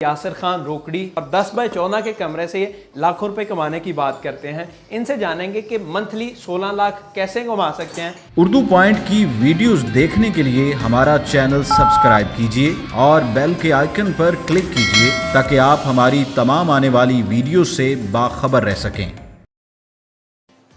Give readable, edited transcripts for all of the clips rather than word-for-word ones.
यासिर खान रोकड़ी और 10 बाय 14 के कमरे से लाखों रुपए कमाने की बात करते हैं। इनसे जानेंगे कि मंथली 16 लाख कैसे कमा सकते हैं। उर्दू पॉइंट की वीडियोस देखने के लिए हमारा चैनल सब्सक्राइब कीजिए और बेल के आइकन पर क्लिक कीजिए ताकि आप हमारी तमाम आने वाली वीडियो से बाखबर रह सकें।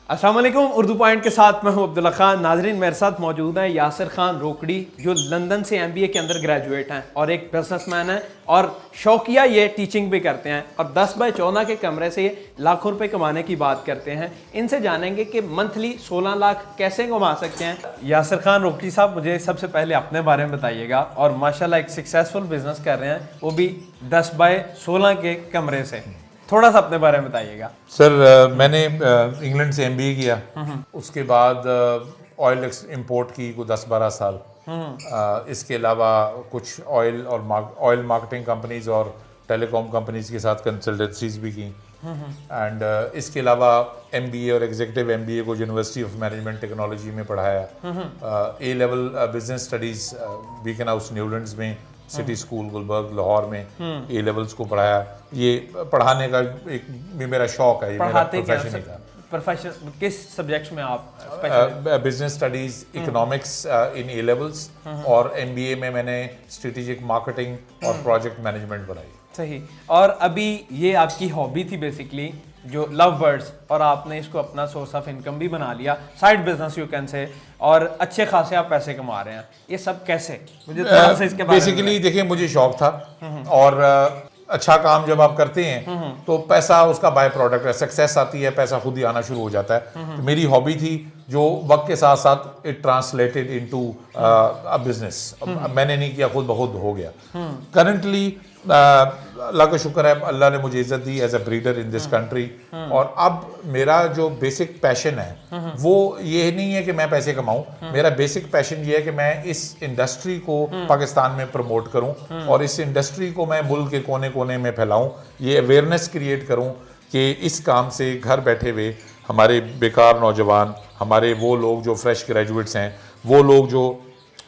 अस्सलाम वालेकुम, उर्दू पॉइंट के साथ मैं हूं अब्दुल्ला खान। नाजरीन, मेरे साथ मौजूद हैं यासिर खान रोकड़ी जो लंदन से MBA के अंदर ग्रेजुएट हैं और एक बिजनेसमैन हैं और शौकिया ये टीचिंग भी करते हैं और 10 बाय 14 के कमरे से लाखों रुपए कमाने की बात करते हैं। इनसे जानेंगे कि मंथली 16 लाख कैसे कमा सकते हैं। यासिर खान रोकड़ी साहब, मुझे सबसे पहले अपने बारे में बताइएगा और माशाल्लाह एक सक्सेसफुल बिजनेस कर रहे हैं, वो भी 10 बाय 16 के कमरे से। थोड़ा सा अपने बारे में बताइएगा। सर, मैंने इंग्लैंड से MBA किया, उसके बाद ऑयल इंपोर्ट की को 10-12 साल। इसके अलावा कुछ ऑयल मार्केटिंग कंपनीज और टेलीकॉम कंपनीज के साथ कंसल्टेंसीज भी की। एंड इसके अलावा MBA और एग्जीक्यूटिव MBA को यूनिवर्सिटी ऑफ मैनेजमेंट टेक्नोलॉजी में पढ़ाया। A level business studies beacon house Newlands में, सिटी स्कूल गुलबर्ग लाहौर में A लेवल्स को पढ़ाया। ये पढ़ाने का एक मेरा शौक है, ये मेरा प्रोफेशन ही था। प्रोफेशन किस सब्जेक्ट्स में आप? Business studies, economics in A levels और MBA में मैंने स्ट्रेटेजिक मार्केटिंग और प्रोजेक्ट मैनेजमेंट पढ़ाई। सही। और अभी ये आपकी हॉबी थी बेसिकली, जो लव बर्ड्स, और आपने इसको अपना सोर्स ऑफ इनकम भी बना लिया, side business you can say, और अच्छे खासे आप पैसे कमा रहे हैं। ये सब कैसे? मुझे थोड़ा सा इसके बारे में बेसिकली देखिए, मुझे शौक था और अच्छा काम जब आप करते हैं तो पैसा उसका बाय प्रोडक्ट है, सक्सेस आती है, पैसा खुद ही आना शुरू हो जाता है। तो मेरी हॉबी थी जो वक्त के साथ साथ it translated into a business. मैंने नहीं किया, खुद ब खुद हो गया। करंटली अल्लाह का शुक्र है, अल्लाह ने मुझे इज्जत दी as a breeder in this country. और अब मेरा जो बेसिक पैशन है वो ये नहीं है कि मैं पैसे कमाऊं। मेरा बेसिक पैशन ये है कि मैं इस इंडस्ट्री को पाकिस्तान में प्रमोट करूं और इस इंडस्ट्री को मैं मुल्क के कोने कोने में फैलाऊं, ये अवेयरनेस क्रिएट करूं कि इस काम से घर बैठे हुए हमारे बेकार नौजवान, हमारे वो लोग जो फ्रेश ग्रेजुएट्स हैं, वो लोग जो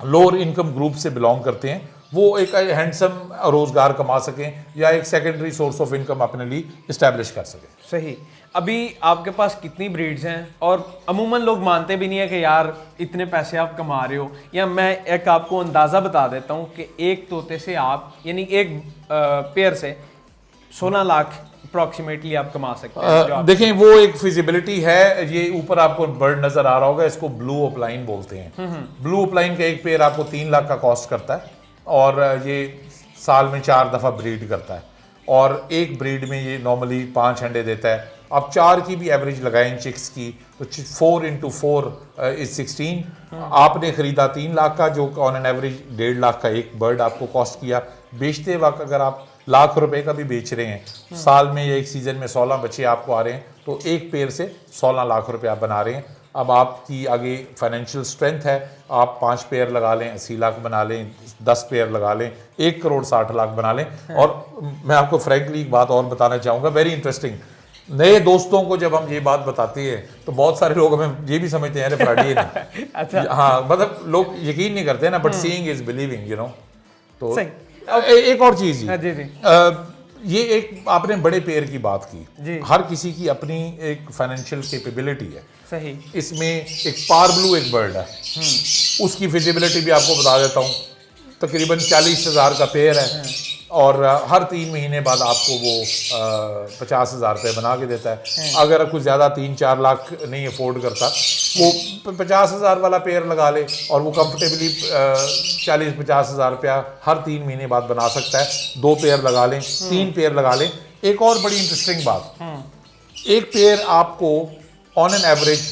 लोअर इनकम ग्रुप से बिलोंग करते हैं, वो एक हैंडसम रोजगार कमा सकें या एक सेकेंडरी सोर्स ऑफ इनकम अपने लिए इस्टेब्लिश कर सकें। सही। अभी आपके पास कितनी ब्रीड्स हैं? और अमूमन लोग मानते भी नहीं है कि यार इतने पैसे आप कमा रहे हो। या मैं एक आपको अंदाज़ा बता देता हूँ कि एक तोते से आप, यानी एक पेयर से 16 लाख अप्रॉक्सीमेटली आप कमा सकते हैं। देखें, वो एक फिजिबिलिटी है। ये ऊपर आपको बर्ड नजर आ रहा होगा, इसको ब्लू ओपलाइन बोलते हैं। ब्लू ओपलाइन का एक पेयर आपको 3 लाख का कॉस्ट करता है और ये साल में 4 दफ़ा ब्रीड करता है और एक ब्रीड में ये नॉर्मली 5 अंडे देता है। आप 4 की भी एवरेज लगाएं चिक्स की तो 4 × 4 इज 16। आपने ख़रीदा 3 लाख का, जो ऑन एन एवरेज 1.5 लाख का एक बर्ड आपको कॉस्ट किया। बेचते वक्त अगर आप लाख रुपए का भी बेच रहे हैं, साल में या एक सीज़न में 16 बच्चे आपको आ रहे हैं, तो एक पेयर से 16 लाख रुपए आप बना रहे हैं। अब आपकी आगे फाइनेंशियल स्ट्रेंथ है, आप 5 पेयर लगा लें 80 लाख बना लें, 10 पेयर लगा लें 1 करोड़ 60 लाख बना लें। और मैं आपको फ्रैंकली एक बात और बताना चाहूँगा, वेरी इंटरेस्टिंग। नए दोस्तों को जब हम ये बात बताते हैं तो बहुत सारे लोग हमें ये भी समझते हैं अरे फ्राडी नहीं। अच्छा, हाँ, मतलब लोग यकीन नहीं करते ना, but seeing is believing, you know. तो एक और चीज़ ये एक आपने बड़े पेयर की बात की, हर किसी की अपनी एक फाइनेंशियल कैपेबिलिटी है। सही। इसमें एक पार ब्लू एक बर्ड है, उसकी फिजिबिलिटी भी आपको बता देता हूँ। तकरीबन 40,000 का पेयर है और हर 3 महीने बाद आपको वो 50,000 रुपये बना के देता है। अगर कुछ ज़्यादा 3-4 लाख नहीं अफोर्ड करता, वो 50,000 वाला पेयर लगा ले और वो कंफर्टेबली 40-50,000 रुपया हर 3 महीने बाद बना सकता है। 2 पेयर लगा लें, 3 पेयर लगा लें। एक और बड़ी इंटरेस्टिंग बात, एक पेयर आपको ऑन एन एवरेज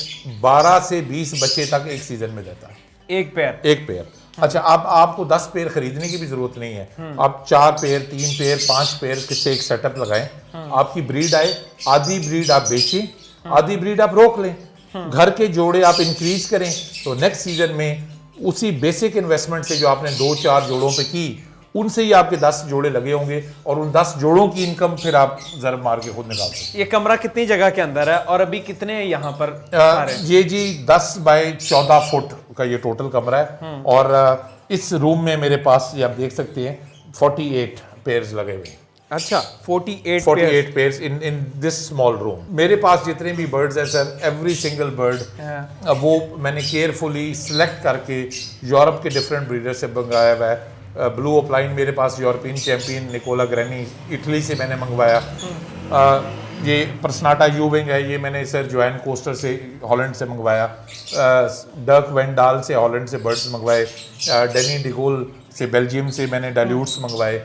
12 से 20 बच्चे तक एक सीजन में देता है। एक पेयर। अच्छा, अब आपको 10 पेयर खरीदने की भी जरूरत नहीं है। आप 4 पेयर, 3 पेयर, 5 पेयर से एक सेटअप लगाएं। आपकी ब्रीड आए, आधी ब्रीड आप बेचें, आधी ब्रीड आप रोक लें, घर के जोड़े आप इंक्रीज करें, तो नेक्स्ट सीजन में उसी बेसिक इन्वेस्टमेंट से जो आपने 2-4 जोड़ों पे की, उनसे ही आपके 10 जोड़े लगे होंगे और उन 10 जोड़ों की इनकम फिर आप जरब मार के खुद निकाल सकते। ये कमरा कितनी जगह के अंदर है और अभी कितने यहाँ पर? ये जी 10 बाय 14 फुट का ये टोटल कमरा है और इस रूम में मेरे पास ये आप देख सकते हैं 48 पेयर्स लगे हुए। अच्छा 48 48 pairs in this small room. मेरे पास जितने भी बर्ड्स हैं सर, एवरी सिंगल बर्ड वो मैंने केयरफुली सिलेक्ट करके यूरोप के डिफरेंट ब्रीडर से मंगाया हुआ है। ब्लू ओपलाइन मेरे पास European champion Nicola Granny Italy से मैंने मंगवाया। ये पर्सनाटा यूविंग है, ये मैंने सर जोएन कोस्टर से हॉलैंड से मंगवाया। डर्क वेंडाल से हॉलैंड से बर्ड्स मंगवाए। डेनी डिगोल से बेल्जियम से मैंने डाल्यूट्स मंगवाए।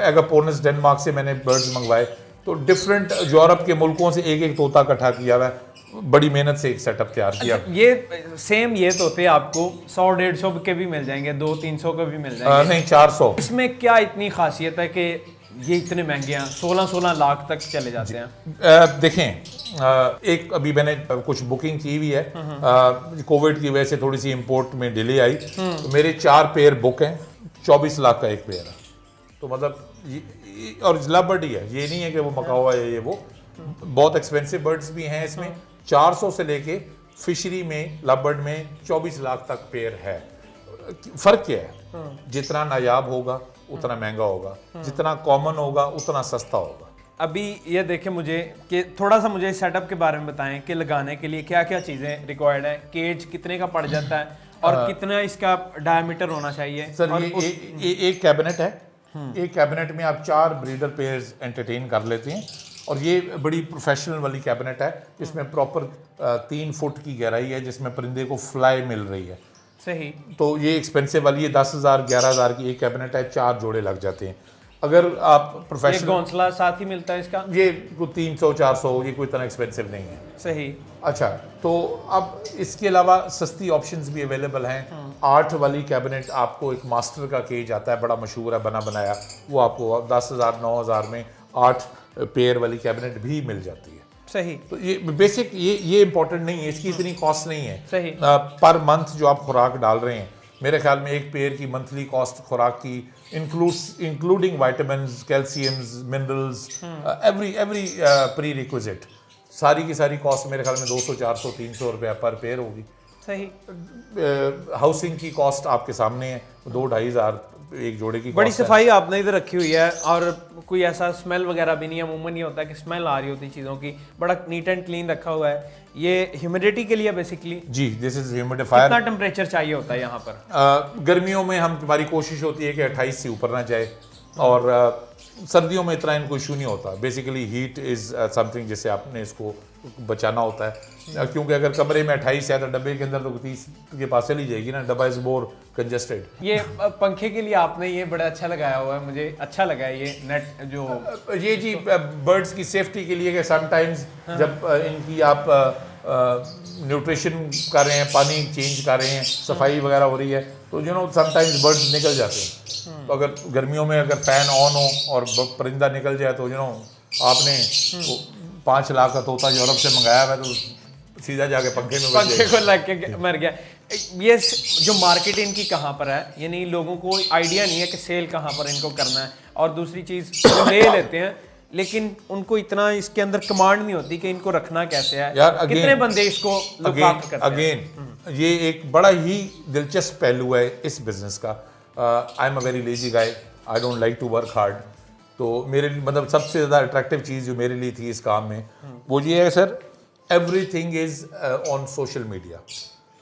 एगापोनस डेनमार्क से मैंने बर्ड्स मंगवाए। तो डिफरेंट यूरोप के मुल्कों से एक एक तोता इकट्ठा किया हुआ है, बड़ी मेहनत से एक सेटअप तैयार किया। ये सेम ये तोते आपको 100-150 के भी मिल जाएंगे, 200-300 के भी मिल जाएंगे? नहीं, 400। इसमें क्या इतनी खासियत है कि ये इतने महंगे हैं, 16-16 लाख तक चले जाते हैं? देखें, एक अभी मैंने कुछ बुकिंग की हुई है, कोविड की वजह से थोड़ी सी इंपोर्ट में डिले आई, तो मेरे 4 पेयर बुक हैं, 24 लाख का एक पेयर है। तो मतलब और लव ही है, ये नहीं है कि वो मकाओ है ये वो। बहुत एक्सपेंसिव बर्ड्स भी हैं इसमें। 400 से लेके फिशरी में लव बर्ड में 24 लाख तक पेयर है। फर्क क्या है? जितना नायाब होगा उतना महंगा होगा, जितना कॉमन होगा उतना सस्ता होगा। अभी ये देखें मुझे कि थोड़ा सा मुझे सेटअप के बारे में बताएं कि लगाने के लिए क्या क्या चीज़ें रिक्वायर्ड है, केज कितने का पड़ जाता है और कितना इसका डायमीटर होना चाहिए? सर ये एक कैबिनेट है, एक कैबिनेट में आप 4 ब्रीडर पेयर्स एंटरटेन कर लेते हैं। और ये बड़ी प्रोफेशनल वाली कैबिनेट है, इसमें प्रॉपर 3 फुट की गहराई है, जिसमें परिंदे को फ्लाई मिल रही है। सही। तो ये एक्सपेंसिव वाली है, 10,000 11,000 की एक कैबिनेट है, 4 जोड़े लग जाते हैं। अगर आप प्रोफेशनल घोंसला साथ ही मिलता है इसका? ये 300-400, ये कोई इतना एक्सपेंसिव नहीं है। सही। अच्छा, तो अब इसके अलावा सस्ती ऑप्शंस भी अवेलेबल हैं। 8 वाली कैबिनेट आपको एक मास्टर का केज आता है, बड़ा मशहूर है, बना बनाया, वो आपको 10,000 9,000 में 8 पेयर वाली कैबिनेट भी मिल जाती है। सही। तो ये बेसिक ये इंपॉर्टेंट नहीं है, इसकी इतनी कॉस्ट नहीं है। सही। पर मंथ जो आप खुराक डाल रहे हैं, मेरे ख्याल में एक पेयर की मंथली कॉस्ट खुराक की including vitamins, calciums, minerals, every pre requisite, सारी की सारी कॉस्ट मेरे ख्याल में 200 400 300 रुपया पर पेयर होगी। सही। हाउसिंग की कॉस्ट आपके सामने है, 2-2,500 एक जोड़े की। बड़ी सफाई आपने इधर रखी हुई है और कोई ऐसा स्मेल वगैरह भी नहीं है, अमूमन ये होता है कि स्मेल आ रही होती चीज़ों की। बड़ा नीट एंड क्लीन रखा हुआ है। ये ह्यूमिडिटी के लिए बेसिकली? जी, दिस इज ह्यूमिडिफायर। कितना टेम्परेचर चाहिए होता है यहाँ पर? गर्मियों में हमारी कोशिश होती है कि 28 से ऊपर ना जाए, और सर्दियों में इतना इनको इशू नहीं होता। बेसिकली हीट इज़ समथिंग जिससे आपने इसको बचाना होता है, क्योंकि अगर कमरे में 28 है तो डब्बे के अंदर तो 30 के पास चली जाएगी ना, डब्बा इज मोर कंजेस्टेड। ये पंखे के लिए आपने ये बड़ा अच्छा लगाया हुआ है, मुझे अच्छा लगा है ये नेट जो ये जी बर्ड्स की सेफ्टी के लिए कि समटाइम्स जब इनकी आप न्यूट्रिशन कर रहे हैं, पानी चेंज कर रहे हैं, सफाई वगैरह हो रही है, तो समटाइम्स बर्ड्स निकल जाते हैं। तो अगर गर्मियों में अगर फैन ऑन हो और परिंदा निकल जाए तो आपने 5 लाख का तोता यूरोप से मंगाया है तो सीधा जाके पंखे को लग के मर गया। ये जो मार्केट इनकी कहाँ पर है, यानी लोगों को आइडिया नहीं है कि सेल कहाँ पर इनको करना है। और दूसरी चीज़ ले लेते हैं लेकिन उनको इतना इसके अंदर कमांड नहीं होती कि इनको रखना कैसे है यार। कितने बंदे इसको लुक आफ्टर करते हैं? ये एक बड़ा ही दिलचस्प पहलू है इस बिजनेस का। I am a very lazy guy, I don't like to work hard. तो मेरे मतलब सबसे ज़्यादा अट्रैक्टिव चीज़ जो मेरे लिए थी इस काम में वो ये है sir, everything is on social media.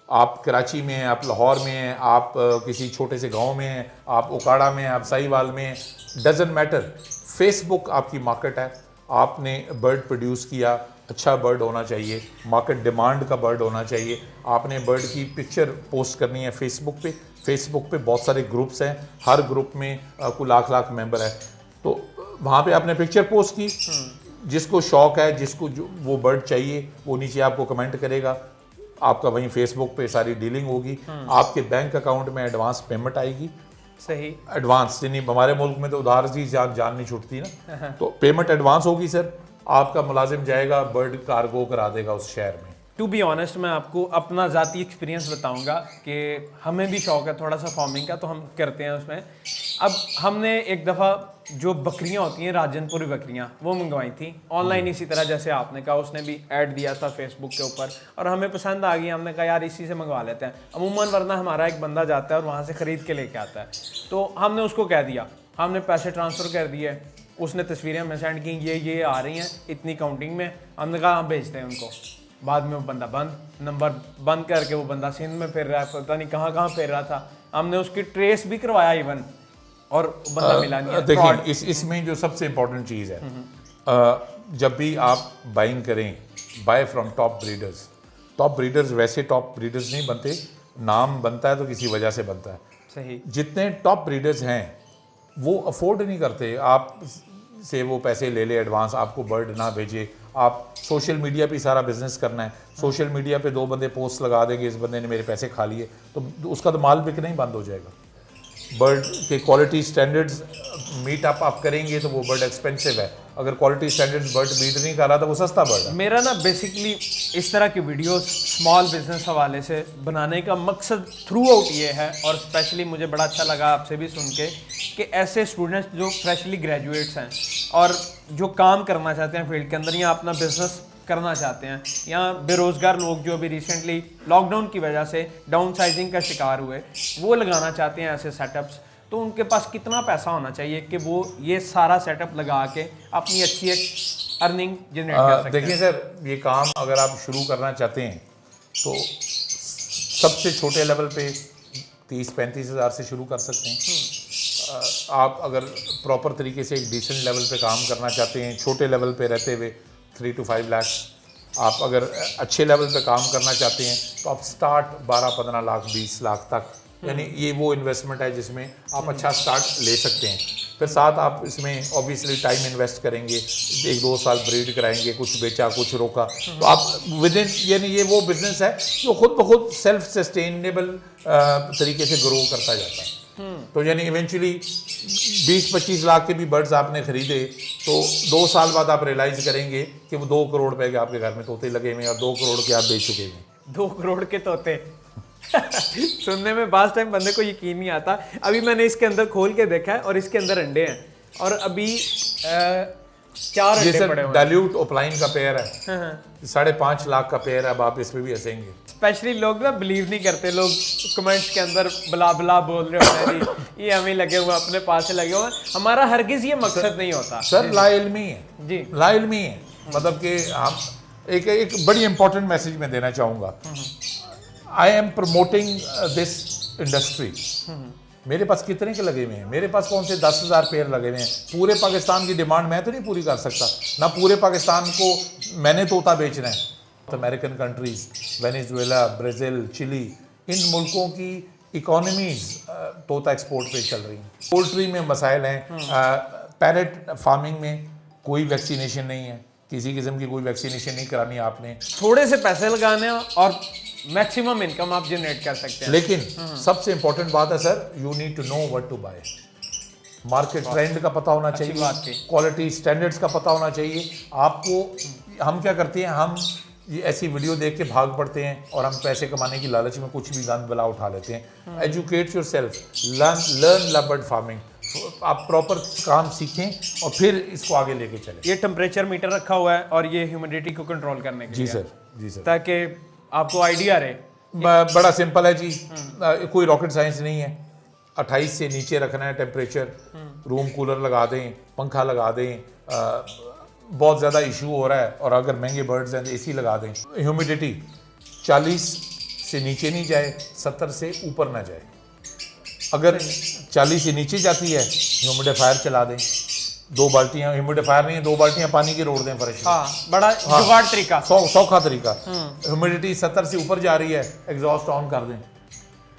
आप कराची में हैं, आप लाहौर में हैं, आप किसी छोटे से गांव में हैं, आप उकाड़ा में हैं, आप साहिवाल में हैं, डजेंट मैटर। फेसबुक आपकी मार्केट है। आपने बर्ड प्रोड्यूस किया, अच्छा बर्ड होना चाहिए, मार्केट डिमांड का बर्ड होना चाहिए। आपने बर्ड की पिक्चर पोस्ट करनी है फेसबुक पे। फेसबुक पे बहुत सारे ग्रुप्स हैं, हर ग्रुप में कुछ लाख मेंबर है। तो वहाँ पे आपने पिक्चर पोस्ट की, जिसको शौक है, जिसको जो वो बर्ड चाहिए वो नीचे आपको कमेंट करेगा, आपका वहीं फेसबुक पे सारी डीलिंग होगी। आपके बैंक अकाउंट में एडवांस पेमेंट आएगी। सही। एडवांस यानी हमारे मुल्क में तो उधार जी जान नहीं छूटती ना, तो पेमेंट एडवांस होगी सर। आपका मुलाजिम जाएगा, बर्ड कार्गो करा देगा उस शहर में। टू बी ऑनेस्ट मैं आपको अपना ज़ाती एक्सपीरियंस बताऊंगा कि हमें भी शौक है थोड़ा सा फार्मिंग का, तो हम करते हैं उसमें। अब हमने एक दफ़ा जो बकरियां होती हैं, राजनपुरी बकरियां, वो मंगवाई थी ऑनलाइन, इसी तरह जैसे आपने कहा। उसने भी ऐड दिया था फेसबुक के ऊपर और हमें पसंद आ गई। हमने कहा यार इसी से मंगवा लेते हैं अमूमन, वरना हमारा एक बंदा जाता है और वहाँ से ख़रीद के लेके आता है। तो हमने उसको कह दिया, हमने पैसे ट्रांसफ़र कर दिए, उसने तस्वीरें हमें सेंड की, ये आ रही हैं इतनी काउंटिंग में। हमने कहा हम भेजते हैं उनको। बाद में वो बंदा नंबर बंद करके वो बंदा सिंध में फिर रहा है, पता नहीं कहाँ कहाँ फिर रहा था। हमने उसकी ट्रेस भी करवाया इवन, और बंदा मिला नहीं। देखिए इसमें जो सबसे इम्पोर्टेंट चीज़ है, जब भी आप बाइंग करें, buy from top breeders. Top breeders वैसे टॉप ब्रीडर्स नहीं बनते, नाम बनता है तो किसी वजह से बनता है। सही। जितने टॉप ब्रीडर्स हैं वो अफोर्ड नहीं करते आप से वो पैसे ले ले एडवांस, आपको बर्ड ना भेजे। आप सोशल मीडिया पे सारा बिजनेस करना है, सोशल मीडिया पे 2 बंदे पोस्ट लगा देंगे, इस बंदे ने मेरे पैसे खा लिए, तो उसका तो माल बिकना ही बंद हो जाएगा। बर्ड के क्वालिटी स्टैंडर्ड्स मीट आप करेंगे तो वो बर्ड एक्सपेंसिव है। अगर क्वालिटी स्टैंडर्ड्स बर्ड मीट नहीं कर रहा तो वो सस्ता बर्ड है। मेरा ना बेसिकली इस तरह की वीडियोस स्मॉल बिजनेस हवाले से बनाने का मकसद थ्रू आउट ये है, और स्पेशली मुझे बड़ा अच्छा लगा आपसे भी सुन के कि ऐसे स्टूडेंट्स जो फ्रेशली ग्रेजुएट्स हैं और जो काम करना चाहते हैं फील्ड के अंदर या अपना बिजनेस करना चाहते हैं, या बेरोज़गार लोग जो अभी रिसेंटली लॉकडाउन की वजह से डाउन साइजिंग का शिकार हुए, वो लगाना चाहते हैं ऐसे सेटअप्स, तो उनके पास कितना पैसा होना चाहिए कि वो ये सारा सेटअप लगा के अपनी अच्छी एक अर्निंग जनरेट कर सकते हैं? देखिए सर, ये काम अगर आप शुरू करना चाहते हैं तो सबसे छोटे लेवल पे 30-35 हज़ार से शुरू कर सकते हैं। आप अगर प्रॉपर तरीके से एक डिसेंट लेवल पे काम करना चाहते हैं, छोटे लेवल पे रहते हुए 3 to 5 लाख। आप अगर अच्छे लेवल पे काम करना चाहते हैं तो आप स्टार्ट 12-15 लाख 20 लाख तक, यानी ये वो इन्वेस्टमेंट है जिसमें आप अच्छा स्टार्ट ले सकते हैं। फिर साथ आप इसमें ऑब्वियसली टाइम इन्वेस्ट करेंगे, 1-2 साल ब्रीड कराएंगे, कुछ बेचा कुछ रोका, तो आप विद इन, यानी ये वो बिजनेस है जो खुद ब खुद सेल्फ सस्टेनेबल तरीके से ग्रो करता जाता है। तो यानी इवेंचुअली 20-25 लाख के भी बर्ड्स आपने खरीदे तो 2 साल बाद आप रियलाइज करेंगे कि वो 2 करोड़ रुपए के आपके घर में तोते लगे हुए हैं और 2 करोड़ के आप बेच चुके हैं। 2 करोड़ के तोते सुनने में बास टाइम बंदे को यकीन नहीं आता। अभी मैंने इसके अंदर खोल के देखा है और इसके अंदर अंडे हैं, और अभी 4 अंडे पड़े हुए हैं। डाल्यूट ओपलाइन का पेयर है, 5.5 लाख का पेयर है। अब आप इस पे भी हंसेंगे। स्पेशली लोग ना बिलीव नहीं करते, लोग कमेंट्स के अंदर बला बला बोल रहे होते हैं जी ये हमें लगे हुए, अपने पास से लगे हुए। हमारा हरगिज ये मकसद नहीं होता सर, लाइल्मी है जी, लाइल्मी है। मतलब कि हम एक बड़ी इंपॉर्टेंट मैसेज मैं देना चाहूँगा। I am promoting this industry. मेरे पास कितने के लगे हुए हैं? मेरे पास कौन से 10,000 पेयर लगे हुए हैं। पूरे पाकिस्तान की डिमांड मैं तो नहीं पूरी कर सकता ना, पूरे पाकिस्तान को मैंने तोता बेचना है। American countries, Venezuela, Brazil, Chile, इन मुल्कों की इकोनॉमीज तोता एक्सपोर्ट पे चल रही हैं। पोल्ट्री में मसाइल हैं, पैरेट फार्मिंग में कोई वैक्सीनेशन नहीं है, किसी किस्म की कोई वैक्सीनेशन नहीं करानी आपने। थोड़े से पैसे लगाने और मैक्सिमम इनकम आप जनरेट कर सकते हैं। लेकिन सबसे इंपॉर्टेंट बात है sir, you need to know what to buy. Market trend का पता होना चाहिए, क्वालिटी स्टैंडर्ड्स का पता होना चाहिए आपको। हम क्या करते हैं, हम ये ऐसी वीडियो देख के भाग पड़ते हैं और हम पैसे कमाने की लालच में कुछ भी गंद बला उठा लेते हैं। Educate yourself, learn love bird farming. आप प्रॉपर काम सीखें और फिर इसको आगे लेके चलें। ये टेम्परेचर मीटर रखा हुआ है और ये ह्यूमिडिटी को कंट्रोल करने के लिए। जी सर, ताकि आपको आइडिया रहे। बड़ा सिंपल है जी, कोई रॉकेट साइंस नहीं है। 28 से नीचे रखना है टेम्परेचर, रूम कूलर लगा दें, पंखा लगा दें। बहुत ज़्यादा इशू हो रहा है और अगर महंगे बर्ड्स हैं तो एसी लगा दें। ह्यूमिडिटी 40 से नीचे नहीं जाए, 70 से ऊपर ना जाए। अगर 40 से नीचे जाती है ह्यूमिडिफायर चला दें। 2 बाल्टियाँ, ह्यूमिडिफायर नहीं है, 2 बाल्टियाँ पानी की रोड़ दें फ्रेश। हाँ, बड़ा जुगाड़ तरीका, सौखा तरीका। ह्यूमिडिटी 70 से ऊपर जा रही है, एग्जॉस्ट ऑन कर दें।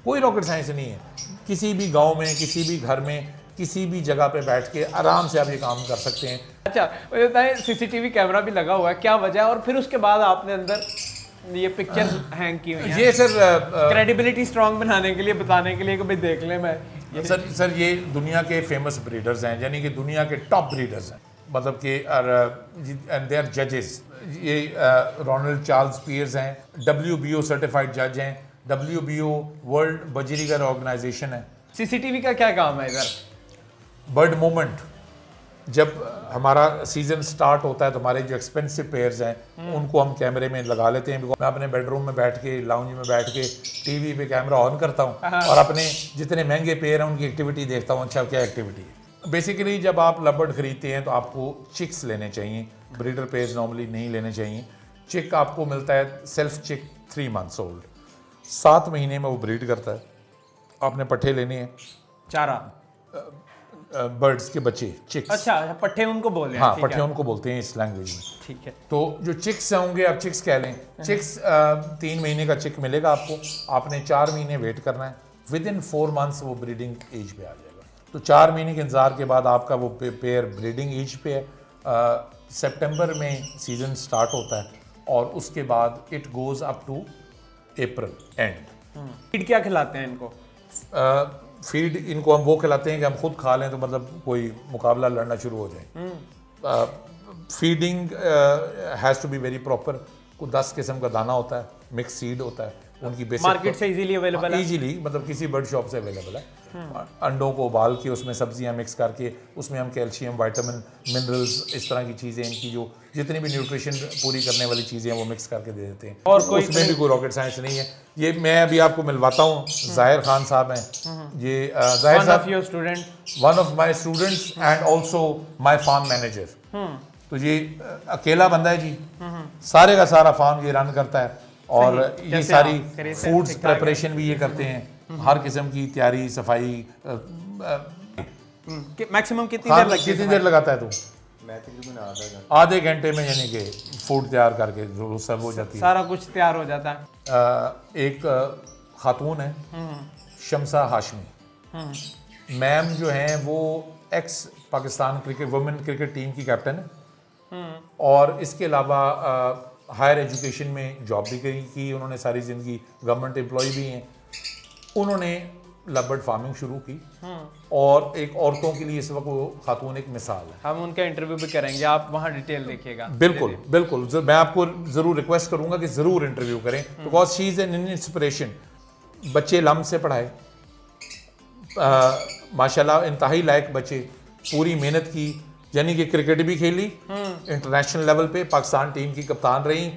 कोई रॉकेट साइंस नहीं है। किसी भी गांव में, किसी भी घर में, किसी भी जगह पे बैठ के आराम से आप ये काम कर सकते हैं। अच्छा, मुझे बताएं, सीसीटीवी कैमरा भी लगा हुआ है, क्या वजह है? और फिर उसके बाद आपने अंदर ये पिक्चर हैंग की हुई है। ये सर क्रेडिबिलिटी स्ट्रांग बनाने के लिए, बताने के लिए कि भाई देख ले मैं सर ये दुनिया के फेमस ब्रीडर्स हैं, यानी कि दुनिया के टॉप ब्रीडर्स हैं। मतलब कि एंड दे आर जजेस। ये रोनाल्ड चार्ल्स पियर्स हैं, WBO सर्टिफाइड जज हैं। WBO वर्ल्ड बजरीगर ऑर्गेनाइजेशन है। सीसीटीवी का क्या काम है इधर? बर्ड मूवमेंट, जब हमारा सीजन स्टार्ट होता है तो हमारे जो एक्सपेंसिव पेयर्स हैं उनको हम कैमरे में लगा लेते हैं। मैं अपने बेडरूम में बैठ के, लाउंज में बैठ के टीवी पे कैमरा ऑन करता हूँ और अपने जितने महंगे पेयर हैं उनकी एक्टिविटी देखता हूँ। अच्छा क्या एक्टिविटी है, बेसिकली जब आप लबर्ड खरीदते हैं तो आपको चिक्स लेने चाहिए, ब्रीडर पेयर्स नॉर्मली नहीं लेने चाहिए। चिक आपको मिलता है सेल्फ चिक 3 मंथ्स ओल्ड, 7 महीने में वो ब्रीड करता है। आपने पट्ठे लेने हैं, चारा, बर्ड्स के बच्चे, चिक्स। अच्छा पट्ठे उनको बोल रहे हैं, हाँ, ठीक पट्ठे है, उनको बोलते हैं इस लैंग्वेज में। ठीक है। तो जो चिक्स होंगे, आप चिक्स कह लें, चिक्स 3 महीने का चिक मिलेगा आपको। आपने 4 महीने वेट करना है, विद इन 4 मंथ्स वो ब्रीडिंग एज पे आ जाएगा। तो 4 महीने के इंतजार के बाद आपका वो पेयर ब्रीडिंग एज पे है। सितंबर में सीजन स्टार्ट होता है और उसके बाद it goes up to April end. फीड क्या खिलाते हैं इनको? फीड इनको हम वो खिलाते हैं कि हम खुद खा लें तो मतलब कोई मुकाबला लड़ना शुरू हो जाए। Feeding has to be very proper. को 10 किस्म का दाना होता है, मिक्स सीड होता है, उनकी बेसिक मार्केट से इजीली अवेलेबल है? इजीली, मतलब किसी बर्ड शॉप से अवेलेबल है। अंडों को उबाल के उसमें सब्जियां मिक्स करके उसमें हम कैल्शियम, विटामिन, मिनरल्स, इस तरह की चीज़ें, इनकी जो जितनी भी न्यूट्रिशन पूरी करने वाली चीज़ें हैं वो मिक्स करके दे देते हैं। और कोई उसमें भी कोई रॉकेट साइंस नहीं है। ये मैं अभी आपको मिलवाता हूँ, जाहिर खान साहब हैं ये। जाहिर वन ऑफ साहब your student? One of my students and also my farm manager. तो ये अकेला बंदा है जी, सारे का सारा फार्म ये रन करता है और ये कैसे सारी आप खरीदते हैं? फूड्स ठीक-ठाक है? प्रिपरेशन भी ये करते हैं, हर किस्म की तैयारी, सफाई। मैक्सिमम कितनी देर लगती है? कितनी देर लगाता है तू? मैं तकरीबन आधे घंटे में, यानी कि फूड तैयार करके जो सर्व हो जाती है। सारा कुछ तैयार हो जाता है। एक खातून है शमसा हाशमी मैम, जो हैं वो x Pakistan cricket women cricket team की कैप्टन है और इसके अलावा हायर एजुकेशन में जॉब भी की उन्होंने, सारी ज़िंदगी गवर्नमेंट एम्प्लॉय भी हैं। उन्होंने लबर्ड फार्मिंग शुरू की और एक औरतों के लिए इस वक्त वो खातून एक मिसाल है। हम उनका इंटरव्यू भी करेंगे, आप वहाँ डिटेल देखिएगा। बिल्कुल बिल्कुल, मैं आपको ज़रूर रिक्वेस्ट करूंगा कि ज़रूर इंटरव्यू करें, because she is an inspiration. बच्चे लम से पढ़ाए, माशाल्लाह इंतहाई लायक बच्चे, पूरी मेहनत की, यानी कि क्रिकेट भी खेली, इंटरनेशनल लेवल पे पाकिस्तान टीम की कप्तान रही,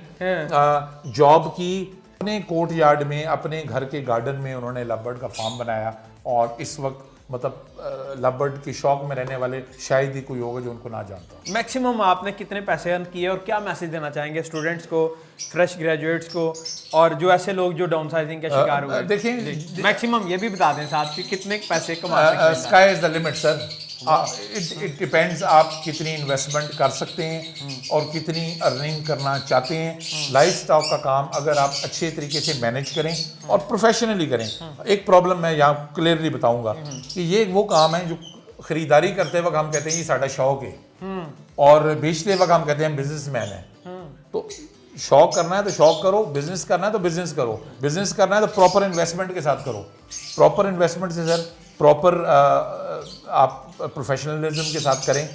जॉब की, अपने कोर्ट यार्ड में, अपने घर के गार्डन में उन्होंने लबर्ड का फार्म बनाया और इस वक्त मतलब लबर्ड के शौक में रहने वाले शायद ही कोई होगा जो उनको ना जानता हो। मैक्सिमम आपने कितने पैसे अर्न किए और क्या मैसेज देना चाहेंगे स्टूडेंट्स को, फ्रेश ग्रेजुएट्स को और जो ऐसे लोग जो डाउनसाइजिंग के शिकार हुए? देखिए, मैक्सिमम ये भी बता दें साथ कि कितने पैसे कमा सकते हैं। Sky is the limit sir. It depends आप कितनी इन्वेस्टमेंट कर सकते हैं और कितनी अर्निंग करना चाहते हैं। लाइफ स्टॉक का काम अगर आप अच्छे तरीके से मैनेज करें और प्रोफेशनली करें। एक प्रॉब्लम मैं यहाँ क्लियरली बताऊंगा कि ये वो काम है जो खरीदारी करते वक्त हम कहते हैं ये साਡਾ शौक है और बेचते वक्त हम कहते हैं बिजनेसमैन है। तो शौक करना है तो शौक करो, बिजनेस करना है तो बिजनेस करो, बिजनेस करना है तो प्रॉपर इन्वेस्टमेंट के साथ करो। प्रॉपर इन्वेस्टमेंट से सर प्रॉपर आप प्रोफेशनलिज्म के साथ करें,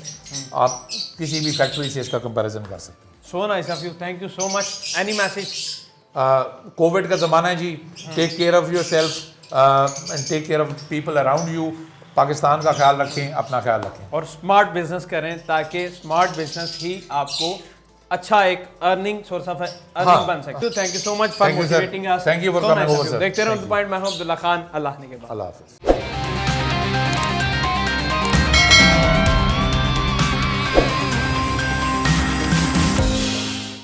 आप किसी भी फैक्ट्री से इसका कंपैरिजन कर सकते हैं। So nice of you, thank you so much. Any message? Covid का ज़माना है जी, take care of yourself and take care of people around you. Pakistan का ख्याल रखें, अपना ख्याल रखें और स्मार्ट बिजनेस करें ताकि स्मार्ट बिजनेस ही आपको अच्छा एक अर्निंग सोर्स ऑफ अर्निंग बन सके। Thank you so much for motivating us. Thank you for coming over sir. देखते रहो द पॉइंट। मैं हूं अब्दुल्ला खान। अल्लाह ने के बाद। अल्लाह हाफ़िज़।